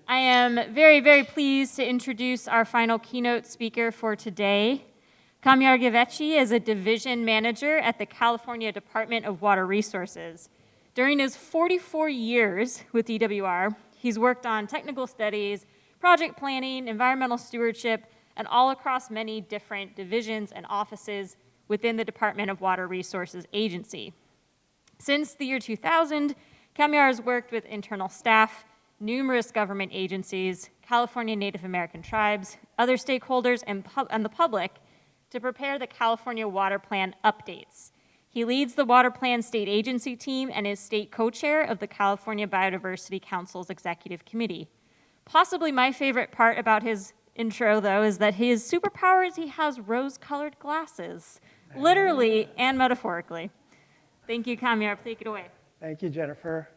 I am very, very pleased to introduce our final keynote speaker for today. Kamyar Guivetchi is a division manager at the California Department of Water Resources. During his 44 years with DWR, he's worked on technical studies, project planning, environmental stewardship, and all across many different divisions and offices within the Department of Water Resources agency. Since the year 2000, Kamyar has worked with internal staff, numerous government agencies, California Native American tribes, other stakeholders, and the public to prepare the California Water Plan updates. He leads the Water Plan State Agency team and is state co-chair of the California Biodiversity Council's Executive Committee. Possibly my favorite part about his intro, though, is that his superpower is he has rose-colored glasses, literally and metaphorically. Thank you, Kamyar. Take it away. Thank you, Jennifer.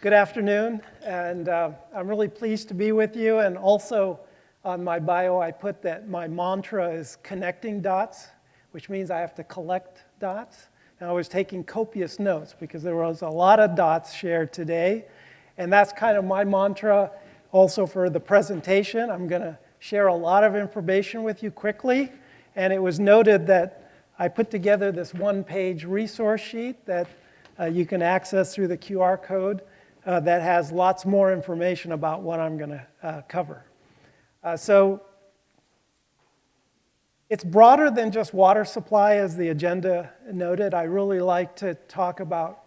Good afternoon, and I'm really pleased to be with you. And also on my bio, I put that my mantra is connecting dots, which means I have to collect dots. And I was taking copious notes because there was a lot of dots shared today. And that's kind of my mantra also for the presentation. I'm going to share a lot of information with you quickly. And it was noted that I put together this one-page resource sheet that you can access through the QR code that has lots more information about what I'm going to cover. So it's broader than just water supply, as the agenda noted. I really like to talk about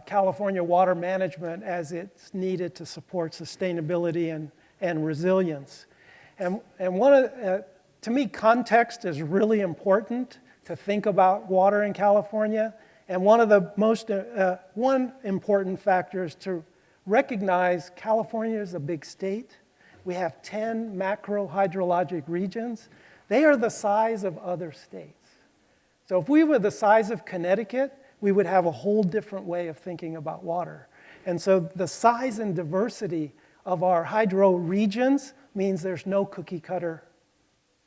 California water management as it's needed to support sustainability and resilience. And to me, context is really important to think about water in California. And one of the most important factors to recognize California is a big state. We have 10 macro hydrologic regions. They are the size of other states. So if we were the size of Connecticut, we would have a whole different way of thinking about water. And so the size and diversity of our hydro regions means there's no cookie cutter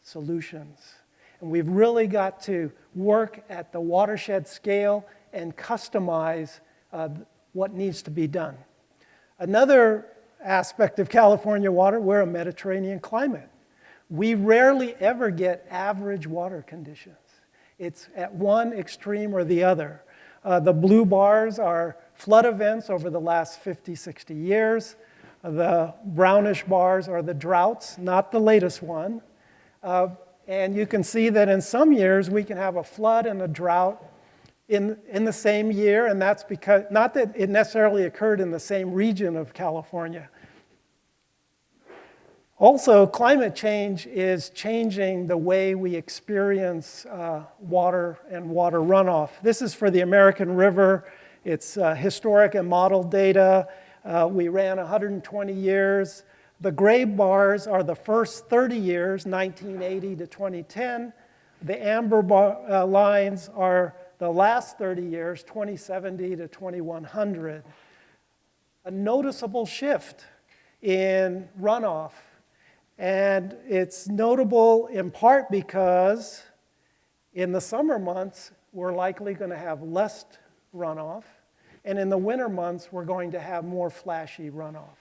solutions. And we've really got to work at the watershed scale and customize what needs to be done. Another aspect of California water, we're a Mediterranean climate. We rarely ever get average water conditions. It's at one extreme or the other. The blue bars are flood events over the last 50, 60 years. The brownish bars are the droughts, not the latest one. And you can see that in some years we can have a flood and a drought in the same year, and that's because, not that it necessarily occurred in the same region of California. Also, climate change is changing the way we experience water and water runoff. This is for the American River. It's historic and model data. We ran 120 years. The gray bars are the first 30 years, 1980 to 2010. The amber lines are the last 30 years, 2070 to 2100. A noticeable shift in runoff. And it's notable in part because in the summer months, we're likely going to have less runoff. And in the winter months, we're going to have more flashy runoff.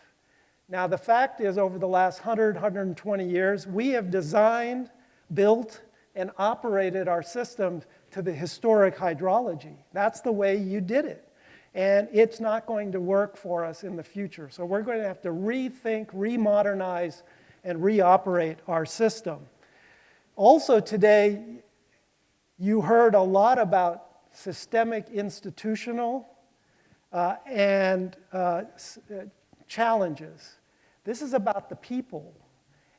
Now, the fact is, over the last 100, 120 years, we have designed, built, and operated our system to the historic hydrology. That's the way you did it. And it's not going to work for us in the future. So we're going to have to rethink, remodernize, and reoperate our system. Also today, you heard a lot about systemic, institutional, and challenges. This is about the people.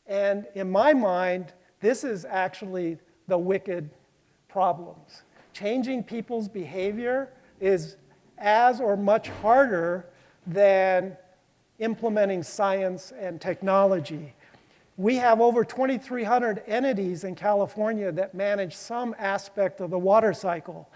And in my mind, this is actually the wicked problems. Changing people's behavior is as or much harder than implementing science and technology. We have over 2,300 entities in California that manage some aspect of the water cycle.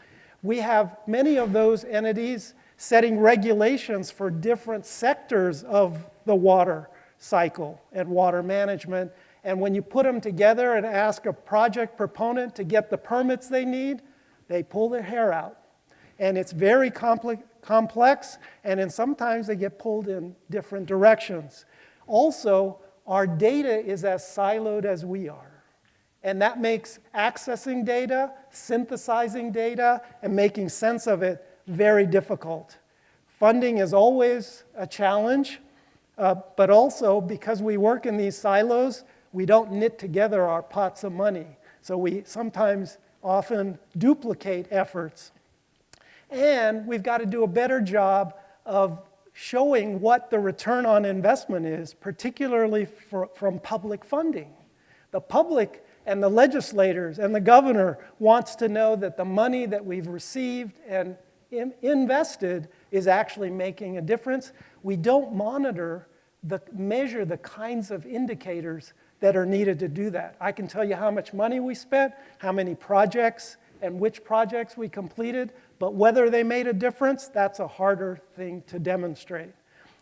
We have many of those entities setting regulations for different sectors of the water cycle and water management. And when you put them together and ask a project proponent to get the permits they need, they pull their hair out. And it's very complex, and sometimes they get pulled in different directions. Also, our data is as siloed as we are. And that makes accessing data, synthesizing data, and making sense of it very difficult. Funding is always a challenge, but also because we work in these silos, we don't knit together our pots of money. So we sometimes often duplicate efforts. And we've got to do a better job of showing what the return on investment is, particularly from public funding. The public and the legislators and the governor wants to know that the money that we've received and invested is actually making a difference. We don't measure the kinds of indicators that are needed to do that. I can tell you how much money we spent, how many projects, and which projects we completed, but whether they made a difference, that's a harder thing to demonstrate.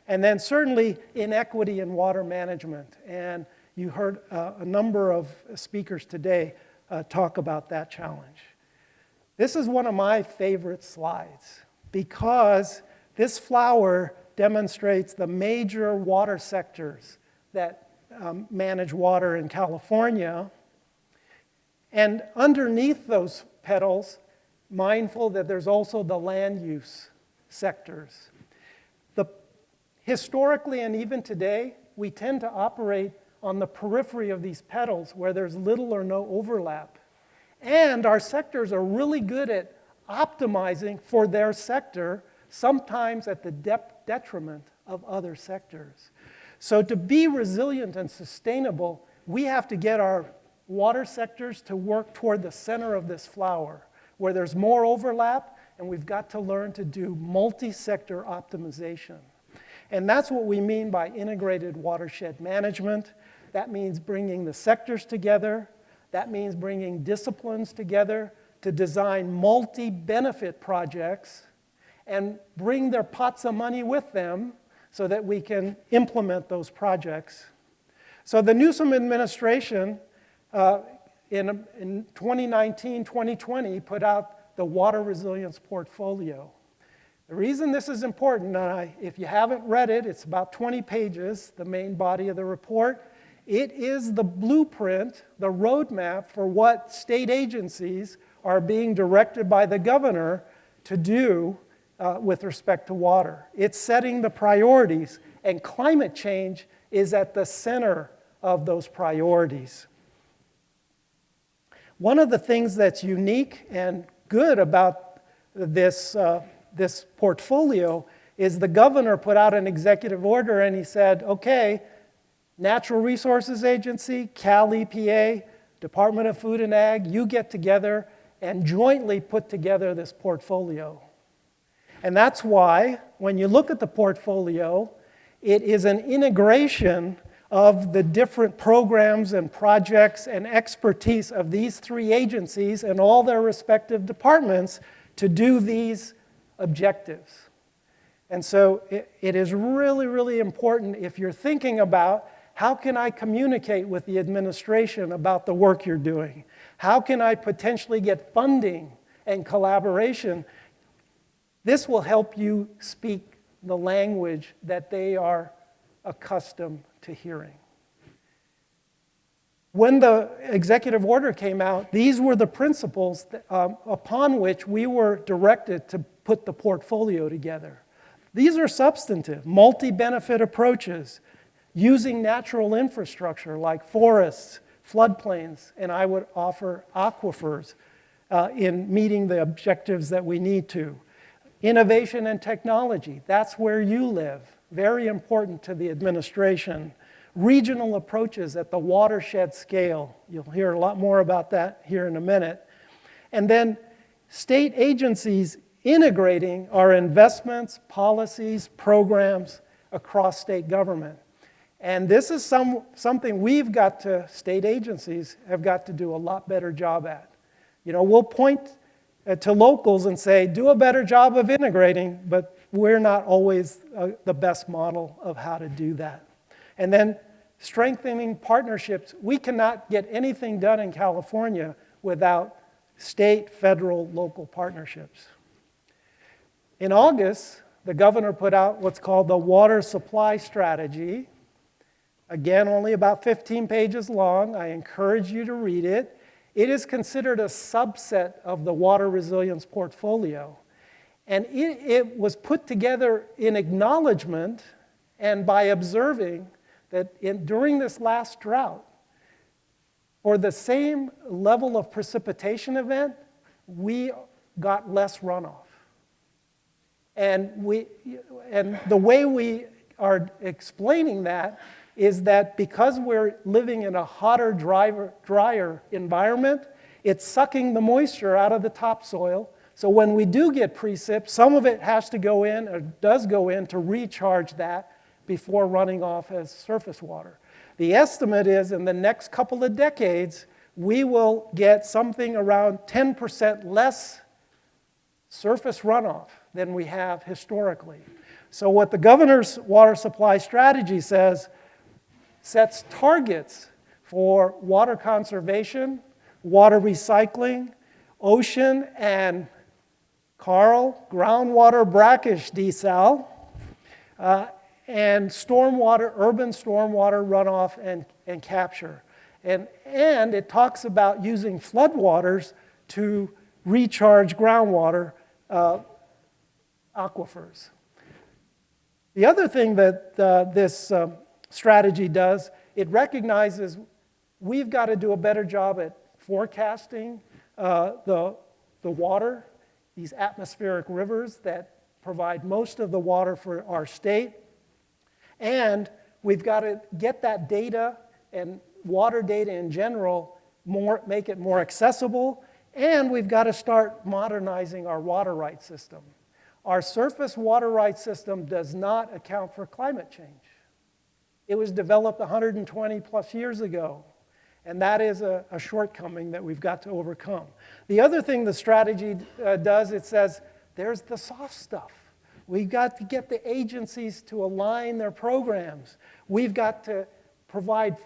And then certainly inequity in water management. And you heard a number of speakers today talk about that challenge. This is one of my favorite slides because this flower demonstrates the major water sectors that manage water in California. And underneath those petals, mindful that there's also the land use sectors. Historically and even today, we tend to operate on the periphery of these petals where there's little or no overlap. And our sectors are really good at optimizing for their sector, sometimes at the detriment of other sectors. So to be resilient and sustainable, we have to get our water sectors to work toward the center of this flower, where there's more overlap, and we've got to learn to do multi-sector optimization. And that's what we mean by integrated watershed management. That means bringing the sectors together. That means bringing disciplines together to design multi-benefit projects and bring their pots of money with them so that we can implement those projects. So the Newsom administration in 2019, 2020 put out the Water Resilience Portfolio. The reason this is important, if you haven't read it, it's about 20 pages, the main body of the report. It is the blueprint, the roadmap for what state agencies are being directed by the governor to do with respect to water. It's setting the priorities, and climate change is at the center of those priorities. One of the things that's unique and good about this portfolio is the governor put out an executive order and he said, okay, Natural Resources Agency, Cal EPA, Department of Food and Ag, you get together and jointly put together this portfolio. And that's why, when you look at the portfolio, it is an integration of the different programs and projects and expertise of these three agencies and all their respective departments to do these objectives. And so it is really, really important if you're thinking about how can I communicate with the administration about the work you're doing? How can I potentially get funding and collaboration? This will help you speak the language that they are accustomed to hearing. When the executive order came out, these were the principles upon which we were directed to put the portfolio together. These are substantive, multi-benefit approaches, using natural infrastructure like forests, floodplains, and I would offer aquifers in meeting the objectives that we need to. Innovation and technology, that's where you live. Very important to the administration. Regional approaches at the watershed scale. You'll hear a lot more about that here in a minute. And then state agencies integrating our investments, policies, programs across state government. And this is something state agencies have got to do a lot better job at. You know, we'll point to locals and say, do a better job of integrating, but we're not always the best model of how to do that. And then strengthening partnerships. We cannot get anything done in California without state, federal, local partnerships. In August, the governor put out what's called the Water Supply Strategy. Again, only about 15 pages long. I encourage you to read it. It is considered a subset of the water resilience portfolio. And it was put together in acknowledgement and by observing that during this last drought, for the same level of precipitation event, we got less runoff. And the way we are explaining that is that because we're living in a hotter, drier environment, it's sucking the moisture out of the topsoil. So when we do get precip, some of it has to go in, or does go in, to recharge that before running off as surface water. The estimate is in the next couple of decades, we will get something around 10% less surface runoff than we have historically. So what the governor's water supply strategy says, sets targets for water conservation, water recycling, ocean and groundwater brackish desal, and stormwater, urban stormwater runoff and capture. And it talks about using floodwaters to recharge groundwater aquifers. The other thing that this strategy does, it recognizes we've got to do a better job at forecasting the water, these atmospheric rivers that provide most of the water for our state. And we've got to get that data and water data in general, make it more accessible, and we've got to start modernizing our water rights system. Our surface water rights system does not account for climate change. It was developed 120 plus years ago, and that is a shortcoming that we've got to overcome. The other thing the strategy does, it says, there's the soft stuff. We've got to get the agencies to align their programs. We've got to provide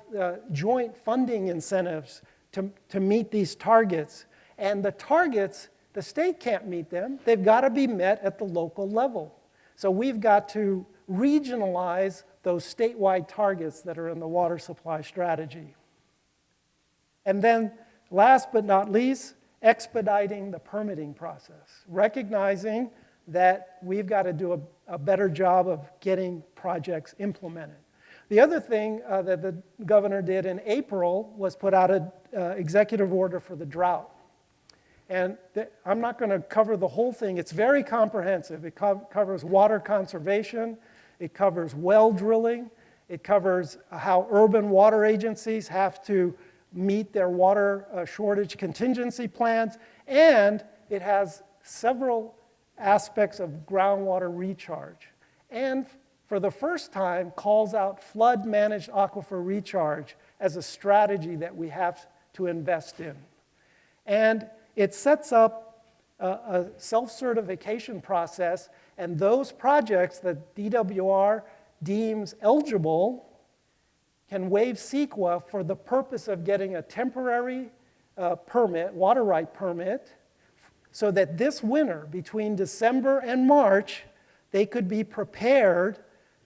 joint funding incentives to meet these targets. And the targets, the state can't meet them. They've got to be met at the local level. So we've got to regionalize those statewide targets that are in the water supply strategy. And then, last but not least, expediting the permitting process, recognizing that we've got to do a better job of getting projects implemented. The other thing that the governor did in April was put out an executive order for the drought. And I'm not going to cover the whole thing. It's very comprehensive. It covers water conservation. It covers well drilling. It covers how urban water agencies have to meet their water shortage contingency plans. And it has several aspects of groundwater recharge. And for the first time, calls out flood-managed aquifer recharge as a strategy that we have to invest in. And it sets up a self-certification process, and those projects that DWR deems eligible can waive CEQA for the purpose of getting a temporary permit, water right permit, so that this winter, between December and March, they could be prepared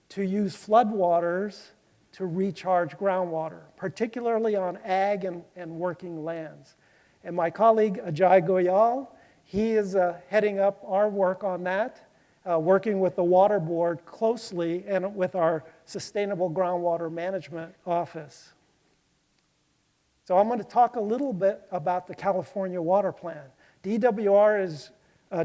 to use floodwaters to recharge groundwater, particularly on ag and working lands. And my colleague Ajay Goyal, he is heading up our work on that, working with the Water Board closely and with our Sustainable Groundwater Management Office. So I'm going to talk a little bit about the California Water Plan. DWR is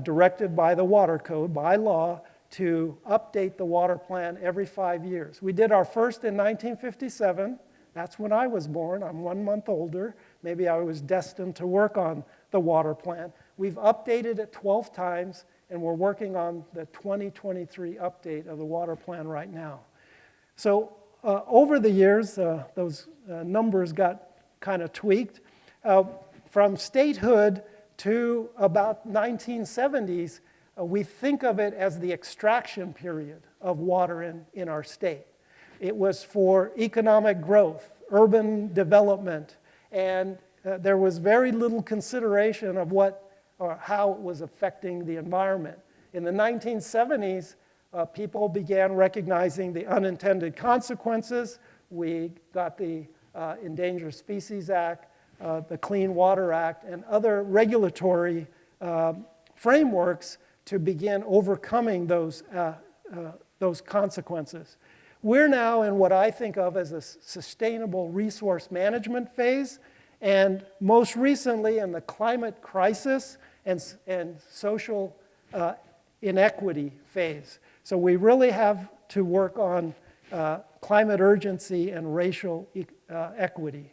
directed by the Water Code, by law, to update the water plan every 5 years. We did our first in 1957. That's when I was born. I'm 1 month older. Maybe I was destined to work on the water plan. We've updated it 12 times, and we're working on the 2023 update of the water plan right now. So over the years, those numbers got kind of tweaked. From statehood to about 1970s, we think of it as the extraction period of water in our state. It was for economic growth, urban development, and there was very little consideration of what or how it was affecting the environment. In the 1970s, people began recognizing the unintended consequences. We got the Endangered Species Act, the Clean Water Act, and other regulatory frameworks to begin overcoming those consequences. We're now in what I think of as a sustainable resource management phase, and most recently in the climate crisis and social inequity phase. So we really have to work on climate urgency and racial equity.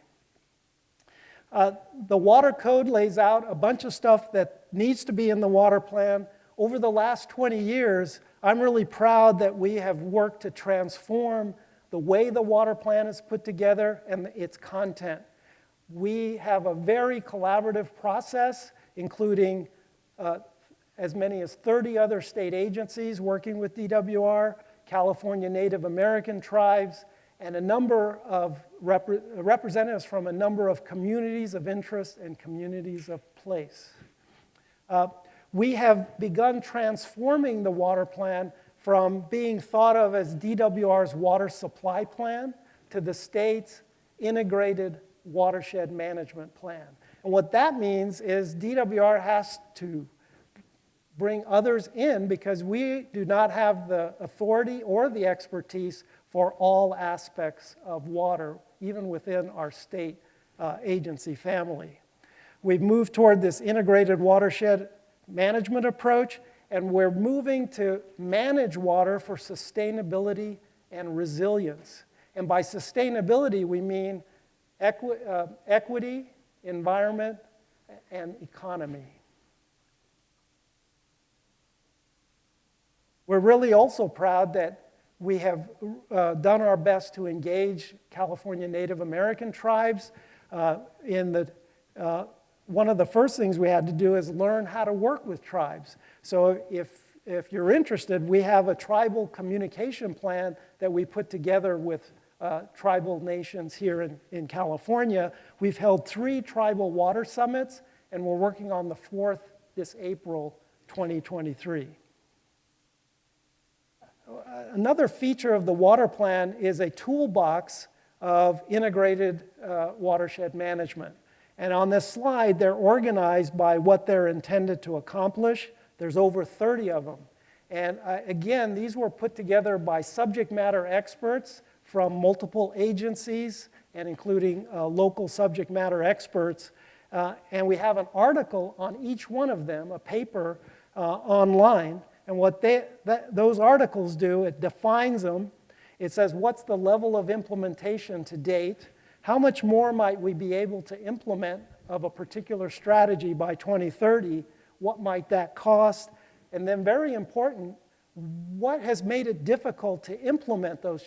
The Water Code lays out a bunch of stuff that needs to be in the water plan. Over the last 20 years, I'm really proud that we have worked to transform the way the water plan is put together and its content. We have a very collaborative process, including as many as 30 other state agencies working with DWR, California Native American tribes, and a number of representatives from a number of communities of interest and communities of place. We have begun transforming the water plan from being thought of as DWR's water supply plan to the state's integrated watershed management plan. And what that means is DWR has to bring others in because we do not have the authority or the expertise for all aspects of water, even within our state agency family. We've moved toward this integrated watershed management approach, and we're moving to manage water for sustainability and resilience. And by sustainability, we mean equity, environment, and economy. We're really also proud that we have done our best to engage California Native American tribes one of the first things we had to do is learn how to work with tribes. So if you're interested, we have a tribal communication plan that we put together with tribal nations here in California. We've held 3 tribal water summits, and we're working on the 4th this April 2023. Another feature of the water plan is a toolbox of integrated watershed management. And on this slide, they're organized by what they're intended to accomplish. There's over 30 of them. And again, these were put together by subject matter experts from multiple agencies and including local subject matter experts. And we have an article on each one of them, a paper online. And what those articles do, it defines them. It says, what's the level of implementation to date? How much more might we be able to implement of a particular strategy by 2030? What might that cost? And then very important, what has made it difficult to implement those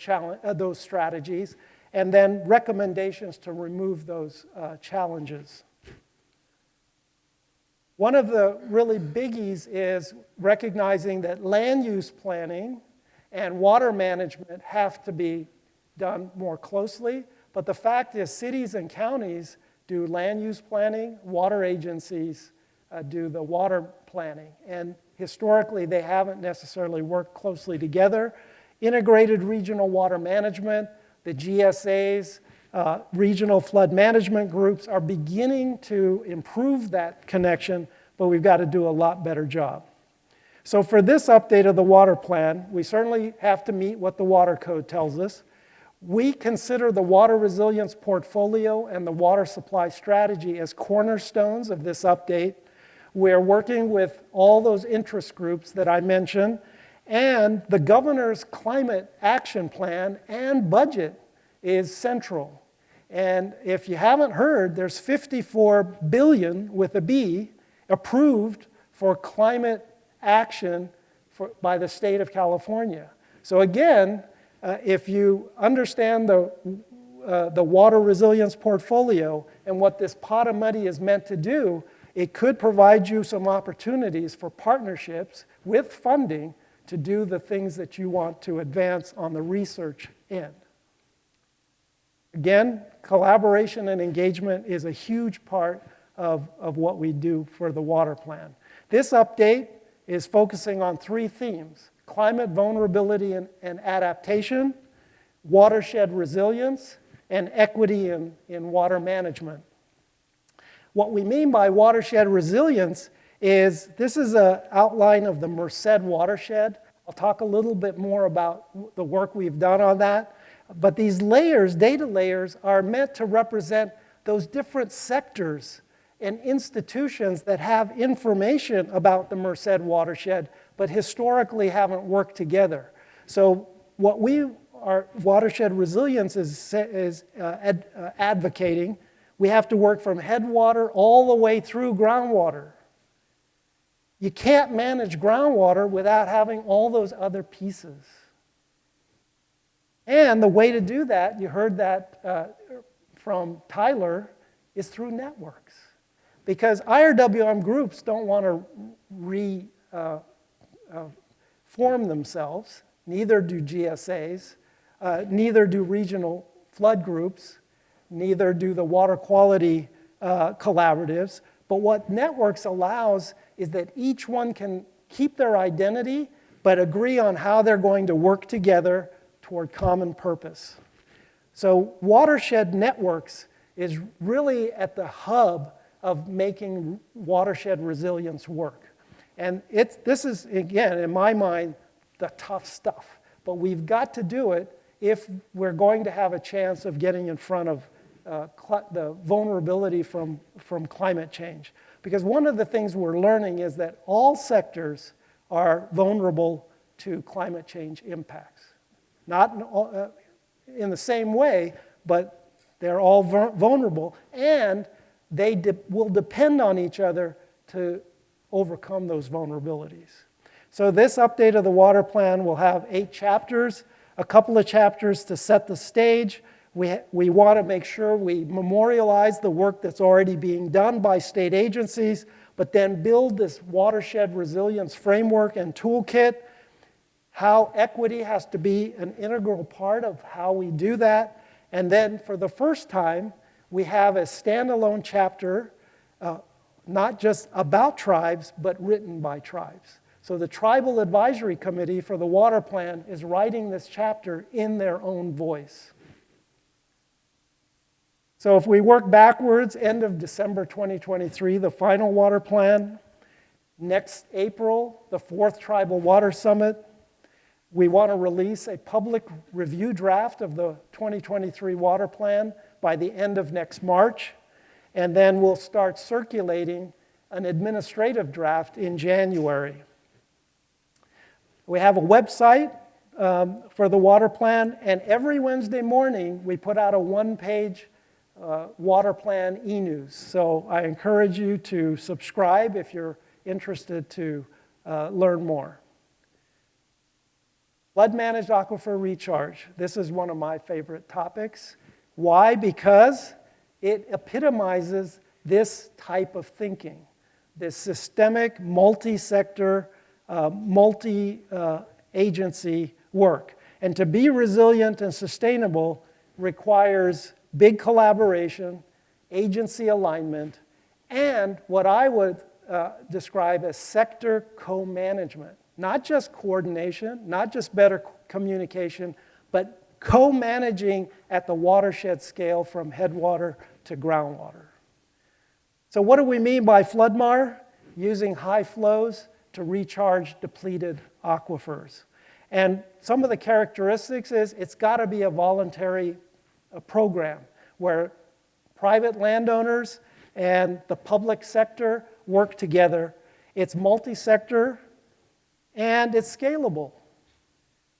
strategies? And then recommendations to remove those challenges. One of the really biggies is recognizing that land use planning and water management have to be done more closely. But the fact is, cities and counties do land use planning, water agencies do the water planning. And historically, they haven't necessarily worked closely together. Integrated regional water management, the GSAs, regional flood management groups are beginning to improve that connection, but we've got to do a lot better job. So for this update of the water plan, we certainly have to meet what the Water Code tells us. We consider the water resilience portfolio and the water supply strategy as cornerstones of this update. We're working with all those interest groups that I mentioned, and the governor's climate action plan and budget is central. And if you haven't heard, there's $54 billion with a B approved for climate action by the state of California. So again, if you understand the water resilience portfolio and what this pot of money is meant to do, it could provide you some opportunities for partnerships with funding to do the things that you want to advance on the research end. Again, collaboration and engagement is a huge part of what we do for the water plan. This update is focusing on three themes: climate vulnerability and adaptation, watershed resilience, and equity in water management. What we mean by watershed resilience is, this is an outline of the Merced watershed. I'll talk a little bit more about the work we've done on that. But these layers, data layers, are meant to represent those different sectors and institutions that have information about the Merced watershed, but historically haven't worked together. So what our watershed resilience is advocating, we have to work from headwater all the way through groundwater. You can't manage groundwater without having all those other pieces. And the way to do that, you heard that from Tyler, is through networks. Because IRWM groups don't want to reform themselves, neither do GSAs, neither do regional flood groups, neither do the water quality collaboratives. But what networks allows is that each one can keep their identity, but agree on how they're going to work together toward common purpose. So watershed networks is really at the hub of making watershed resilience work. And this is, again, in my mind, the tough stuff. But we've got to do it if we're going to have a chance of getting in front of the vulnerability from climate change. Because one of the things we're learning is that all sectors are vulnerable to climate change impacts. Not in the same way, but they're all vulnerable, and they will depend on each other to overcome those vulnerabilities. So this update of the water plan will have 8 chapters, a couple of chapters to set the stage. We want to make sure we memorialize the work that's already being done by state agencies, but then build this watershed resilience framework and toolkit, how equity has to be an integral part of how we do that. And then for the first time, we have a standalone chapter, not just about tribes, but written by tribes. So the Tribal Advisory Committee for the Water Plan is writing this chapter in their own voice. So if we work backwards, end of December 2023, the final water plan. Next April, the 4th Tribal Water Summit. We want to release a public review draft of the 2023 water plan by the end of next March. And then we'll start circulating an administrative draft in January. We have a website for the water plan, and every Wednesday morning we put out a 1-page water plan e-news. So I encourage you to subscribe if you're interested to learn more. Flood-managed aquifer recharge. This is one of my favorite topics. Why? Because it epitomizes this type of thinking, this systemic, multi-sector, multi-agency work. And to be resilient and sustainable requires big collaboration, agency alignment, and what I would describe as sector co-management. Not just coordination, not just better communication, but co-managing at the watershed scale from headwater to groundwater. So what do we mean by floodmar? Using high flows to recharge depleted aquifers. And some of the characteristics is it's got to be a voluntary program where private landowners and the public sector work together. It's multi-sector and it's scalable.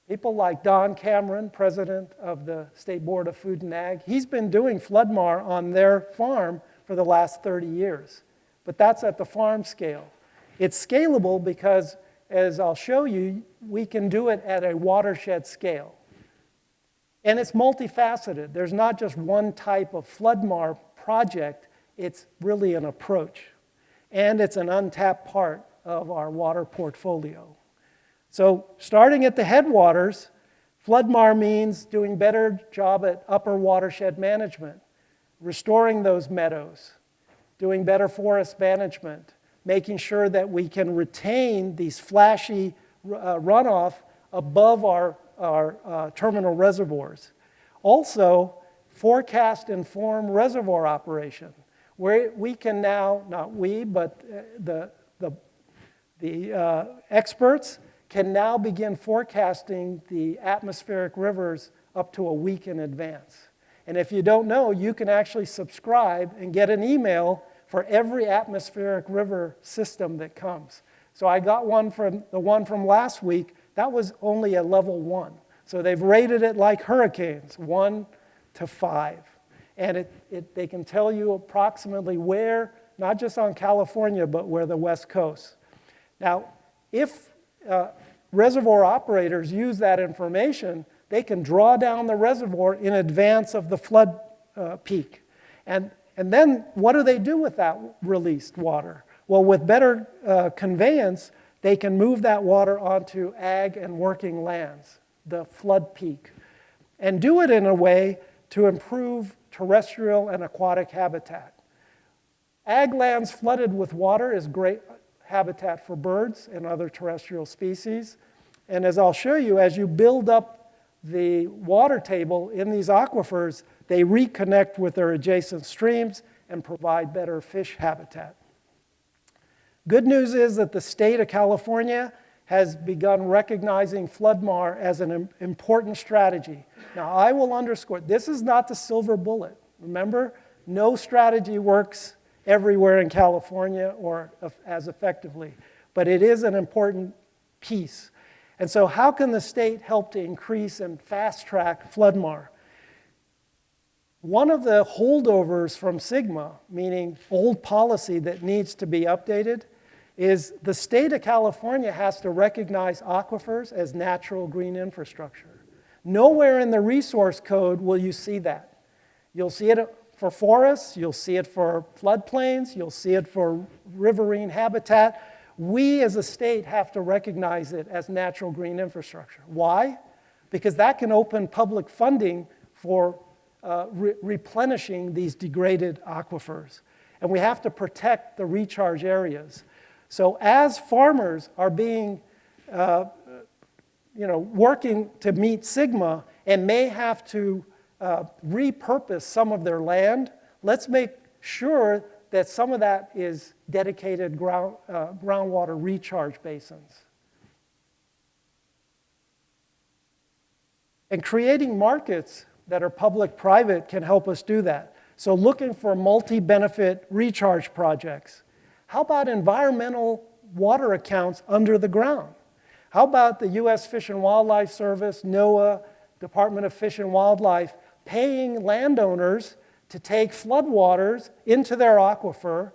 People like Don Cameron, president of the State Board of Food and Ag, he's been doing floodmar on their farm for the last 30 years. But that's at the farm scale. It's scalable because, as I'll show you, we can do it at a watershed scale. And it's multifaceted. There's not just one type of floodmar project. It's really an approach. And it's an untapped part of our water portfolio. So starting at the headwaters, floodmar means doing better job at upper watershed management, restoring those meadows, doing better forest management, making sure that we can retain these flashy runoff above our terminal reservoirs. Also, forecast informed reservoir operation, where we can now, not we, but the experts can now begin forecasting the atmospheric rivers up to a week in advance. And if you don't know, you can actually subscribe and get an email for every atmospheric river system that comes. So I got the one from last week. That was only a level 1. So they've rated it like hurricanes, 1 to 5. And they can tell you approximately where, not just on California, but where the West Coast. Now, if reservoir operators use that information, they can draw down the reservoir in advance of the flood peak. And then what do they do with that released water? Well, with better conveyance, they can move that water onto ag and working lands, the flood peak, and do it in a way to improve terrestrial and aquatic habitat. Ag lands flooded with water is great habitat for birds and other terrestrial species. And as I'll show you, as you build up the water table in these aquifers, they reconnect with their adjacent streams and provide better fish habitat. Good news is that the state of California has begun recognizing floodmar as an important strategy. Now, I will underscore, this is not the silver bullet. Remember, no strategy works everywhere in California or as effectively, but it is an important piece. And so how can the state help to increase and fast-track floodmar? One of the holdovers from SGMA, meaning old policy that needs to be updated, is the state of California has to recognize aquifers as natural green infrastructure. Nowhere in the resource code will you see that. You'll see it for forests, you'll see it for floodplains, you'll see it for riverine habitat. We as a state have to recognize it as natural green infrastructure. Why? Because that can open public funding for replenishing these degraded aquifers. And we have to protect the recharge areas. So as farmers are being, working to meet SGMA and may have to repurpose some of their land, let's make sure that some of that is dedicated groundwater recharge basins. And creating markets that are public-private can help us do that. So looking for multi-benefit recharge projects. How about environmental water accounts under the ground? How about the U.S. Fish and Wildlife Service, NOAA, Department of Fish and Wildlife, paying landowners to take floodwaters into their aquifer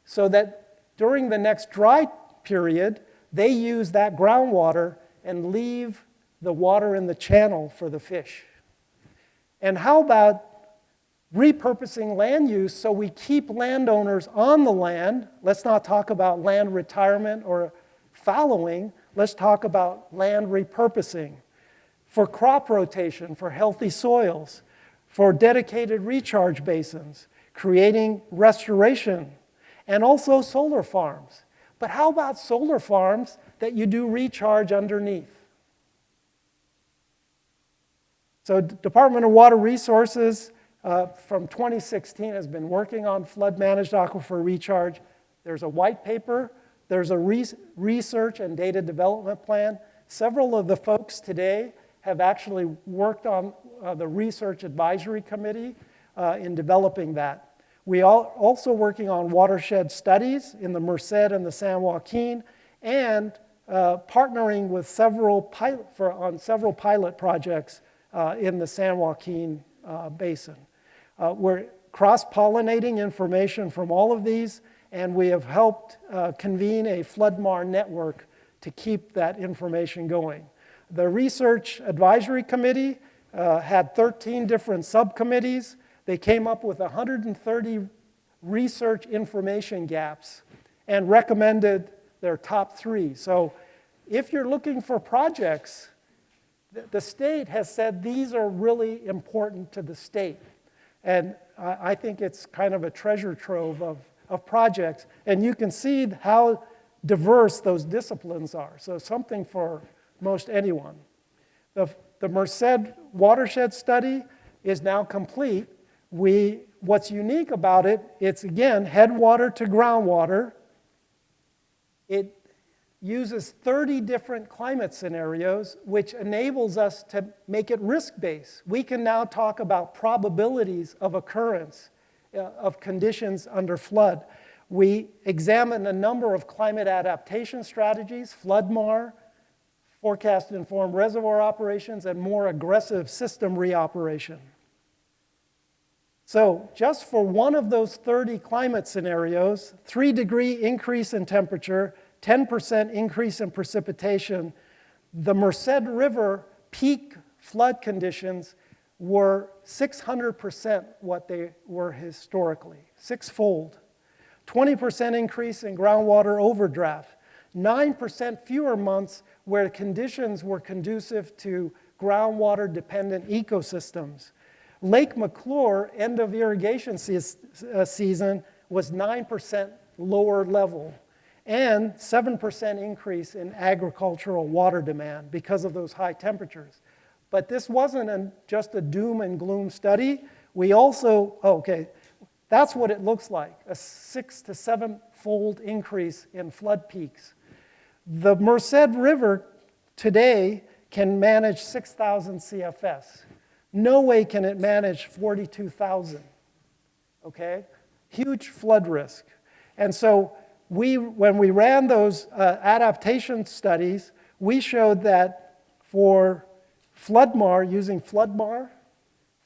so that during the next dry period, they use that groundwater and leave the water in the channel for the fish? And how about repurposing land use so we keep landowners on the land? Let's not talk about land retirement or fallowing. Let's talk about land repurposing for crop rotation, for healthy soils, for dedicated recharge basins, creating restoration, and also solar farms. But how about solar farms that you do recharge underneath? So Department of Water Resources from 2016 has been working on flood-managed aquifer recharge. There's a white paper. There's a research and data development plan. Several of the folks today have actually worked on the Research Advisory Committee in developing that. We are also working on watershed studies in the Merced and the San Joaquin, and partnering with several pilot projects in the San Joaquin Basin. We're cross-pollinating information from all of these, and we have helped convene a floodmar network to keep that information going. The Research Advisory Committee had 13 different subcommittees. They came up with 130 research information gaps and recommended their top 3. So if you're looking for projects, the state has said these are really important to the state. And I think it's kind of a treasure trove of projects, and you can see how diverse those disciplines are. So something for most anyone. The Merced watershed study is now complete. What's unique about it, it's again headwater to groundwater. It uses 30 different climate scenarios, which enables us to make it risk-based. We can now talk about probabilities of occurrence of conditions under flood. We examine a number of climate adaptation strategies, flood-mar, forecast-informed reservoir operations, and more aggressive system reoperation. So just for one of those 30 climate scenarios, 3-degree increase in temperature, 10% increase in precipitation, the Merced River peak flood conditions were 600% what they were historically, sixfold. 20% increase in groundwater overdraft, 9% fewer months where conditions were conducive to groundwater-dependent ecosystems. Lake McClure, end of irrigation season, was 9% lower level, and 7% increase in agricultural water demand because of those high temperatures. But this wasn't just a doom and gloom study. We also, that's what it looks like, a 6 to 7-fold increase in flood peaks. The Merced River today can manage 6,000 CFS. No way can it manage 42,000, okay? Huge flood risk. And so when we ran those adaptation studies, we showed that for flood-mar, using flood-mar,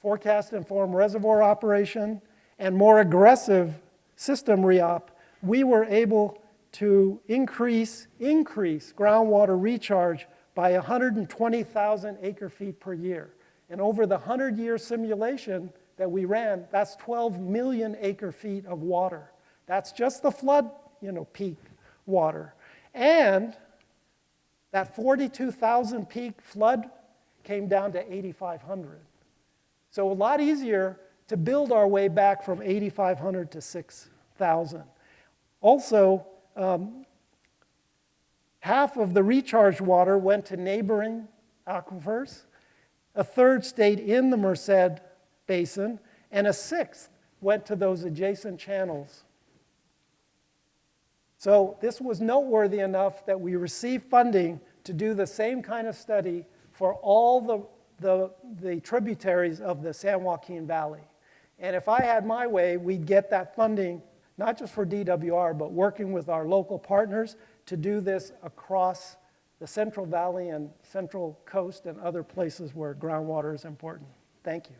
forecast-informed reservoir operation, and more aggressive system re-op, we were able to increase groundwater recharge by 120,000 acre-feet per year. And over the 100-year simulation that we ran, that's 12 million acre-feet of water. That's just the flood, peak water. And that 42,000 peak flood came down to 8,500. So a lot easier to build our way back from 8,500 to 6,000. Also, half of the recharged water went to neighboring aquifers. A third stayed in the Merced Basin, and a sixth went to those adjacent channels. So this was noteworthy enough that we received funding to do the same kind of study for all the tributaries of the San Joaquin Valley. And if I had my way, we'd get that funding, not just for DWR, but working with our local partners to do this across the Central Valley and Central Coast and other places where groundwater is important. Thank you.